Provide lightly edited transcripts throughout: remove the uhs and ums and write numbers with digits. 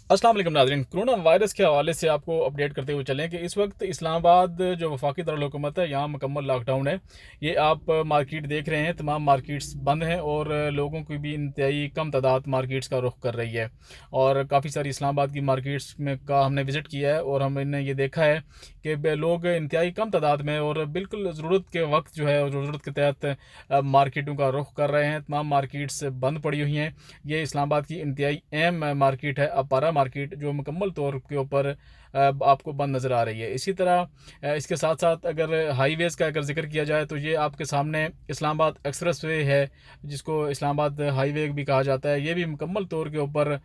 अस्सलाम वालेकुम नाज़रीन। कोरोना वायरस के हवाले से आपको अपडेट करते हुए चलें कि इस वक्त इस्लामाबाद जो वफाकी दारुल-हुकूमत है, यहाँ मुकम्मल लॉकडाउन है। ये आप मार्केट देख रहे हैं, तमाम मार्केट्स बंद हैं और लोगों की भी इंतहाई कम तादाद मार्केट्स का रुख कर रही है। और काफ़ी सारी इस्लामाबाद की मार्केट्स में का हमने विज़िट किया है और हमने ये देखा है कि लोग इंतहाई कम तादाद में और बिल्कुल ज़रूरत के वक्त जो है ज़रूरत के तहत मार्केटों का रुख कर रहे हैं। तमाम मार्केट्स बंद पड़ी हुई हैं। ये इस्लामाबाद की इंतहाई अहम मार्केट है अपारा मार्केट, जो मुकम्मल तौर के ऊपर आपको बंद नज़र आ रही है। इसी तरह इसके साथ साथ अगर हाईवेज़ का अगर ज़िक्र किया जाए तो ये आपके सामने इस्लामाबाद एक्सप्रेस वे है, जिसको इस्लामाबाद हाईवे भी कहा जाता है। ये भी मुकम्मल तौर के ऊपर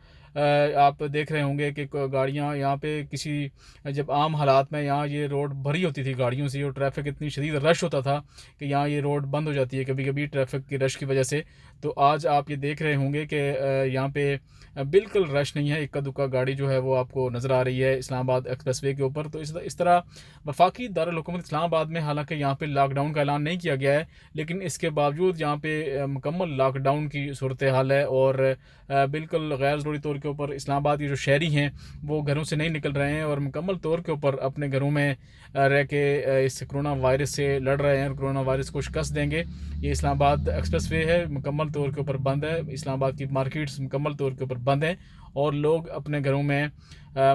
आप देख रहे होंगे कि गाड़ियाँ यहाँ पे किसी जब आम हालात में यहाँ ये रोड भरी होती थी गाड़ियों से और ट्रैफिक इतनी शदीद रश होता था कि यहाँ ये रोड बंद हो जाती है कभी कभी ट्रैफिक की रश की वजह से। तो आज आप ये देख रहे होंगे कि यहाँ पे बिल्कुल रश नहीं है, इक्का दुक्का गाड़ी जो है वो आपको नज़र आ रही है इस्लामाबाद एक्सप्रेसवे के ऊपर। तो इस तरह वफाकी दारुल हुकूमत इस्लामाबाद में हालांकि यहाँ पे लॉकडाउन का ऐलान नहीं किया गया है, लेकिन इसके बावजूद यहाँ पे मुकम्मल लॉकडाउन की सूरत हाल है और बिल्कुल गैर ज़रूरी तौर के ऊपर इस्लामाबाद के जो शहरी हैं वो घरों से नहीं निकल रहे हैं और मुकम्मल तौर के ऊपर अपने घरों में रह के इस कोरोना वायरस से लड़ रहे हैं और कोरोना वायरस को शिकस्त देंगे। ये इस्लामाबाद एक्सप्रेसवे है, मुकम्मल तौर के ऊपर बंद है। इस्लामाबाद की मार्केट्स मुकम्मल तौर के ऊपर बंद हैं और लोग अपने घरों में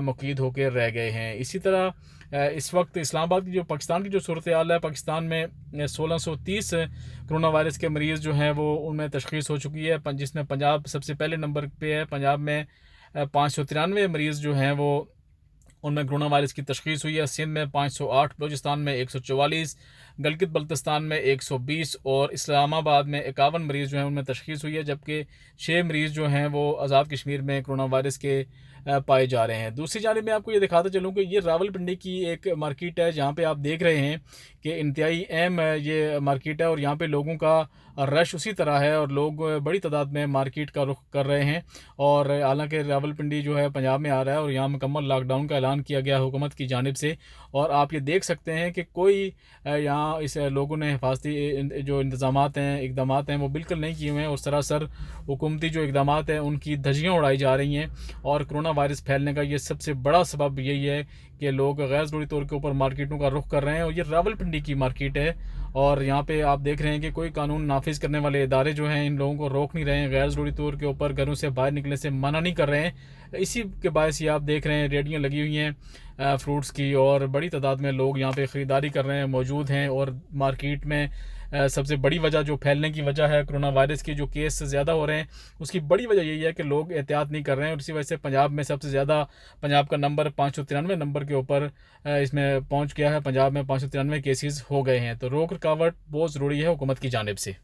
मुकीद होकर रह गए हैं। इसी तरह इस वक्त इस्लामाबाद की जो पाकिस्तान की जो सूरत हाल है, पाकिस्तान में 1630 कोरोना वायरस के मरीज़ जो हैं वो उनमें तशख़ीस हो चुकी है, जिसमें पंजाब सबसे पहले नंबर पे है। पंजाब में 593 मरीज़ जो हैं वो उनमें कोरोना वायरस की तशख़ीस हुई है। सिंध में 508, बलूचिस्तान में 144, गिलगित बल्तिस्तान में 120 और इस्लामाबाद में 51 मरीज़ जो हैं उनमें तशख़ीस हुई है, जबकि 6 मरीज़ जो हैं वो आज़ाद कश्मीर में कोरोना वायरस के पाए जा रहे हैं। दूसरी जानिब मैं आपको ये दिखाता चलूँ कि ये रावलपिंडी की एक मार्केट है, जहाँ पे आप देख रहे हैं कि इंतहाई अहम ये मार्केट है और यहाँ पे लोगों का रश उसी तरह है और लोग बड़ी तादाद में मार्केट का रुख कर रहे हैं। और हालांकि रावलपिंडी जो है पंजाब में आ रहा है और यहाँ मुकम्मल लॉकडाउन का ऐलान किया गया हुकूमत की जानिब से। और आप ये देख सकते हैं कि कोई यहाँ इस लोगों ने हिफाजती जो इंतज़ामात हैं इकदाम हैं वो बिल्कुल नहीं किए हुए हैं और सरासर हुकूमती जो इकदाम हैं उनकी धज्जियाँ उड़ाई जा रही हैं। और कोरोना वायरस फैलने का ये सबसे बड़ा सबब यही है कि लोग गैर ज़रूरी तौर के ऊपर मार्केटों का रुख कर रहे हैं। और ये रावलपिंडी की मार्केट है और यहाँ पे आप देख रहे हैं कि कोई कानून नाफिज करने वाले इदारे जो हैं इन लोगों को रोक नहीं रहे हैं, गैर ज़रूरी तौर के ऊपर घरों से बाहर निकलने से मना नहीं कर रहे हैं। इसी के बायस ही आप देख रहे हैं रेडियाँ लगी हुई हैं फ्रूट्स की और बड़ी तादाद में लोग यहाँ पे ख़रीदारी कर रहे हैं मौजूद हैं। और मार्केट में सबसे बड़ी वजह जो फैलने की वजह है कोरोना वायरस के जो केस ज़्यादा हो रहे हैं उसकी बड़ी वजह यही है कि लोग एहतियात नहीं कर रहे हैं और इसी वजह से पंजाब में सबसे ज़्यादा पंजाब का नंबर 593 नंबर के ऊपर इसमें पहुंच गया है। पंजाब में 593 केसेस हो गए हैं। तो रोक रुकावट बहुत ज़रूरी है हुकूमत की जानिब से।